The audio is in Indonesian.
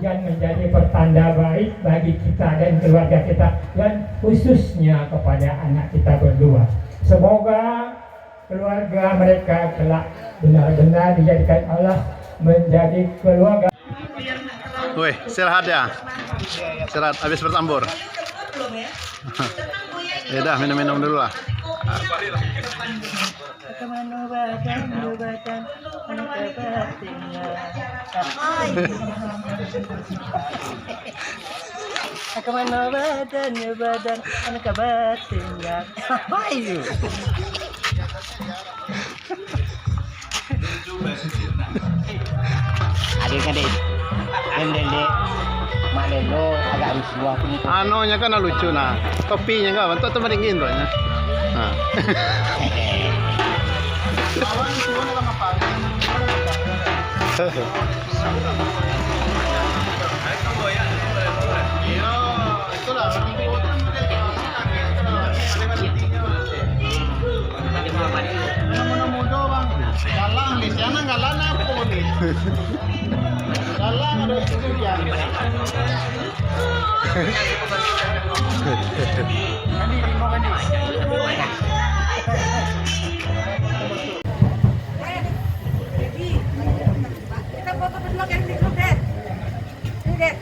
dan menjadi pertanda baik bagi kita dan keluarga kita, dan khususnya kepada anak kita berdua. Semoga keluarga mereka kelak benar-benar dijadikan Allah menjadi keluarga. Wih, istirahat ya. Istirahat habis bertambur. Ya udah, minum-minum dulu lah. Kemana badan anak batinnya. Ayo. Adik-adik, dendele, mak lelo agak rusuh aku nih. Anonya kan lucu nah, topinya kan, bentuk tuh meringin tuh nya. Nah. Galang di sana galang apa nih? Galang ada itu ya. Kita foto berdua kan di grup deh. Ini deh.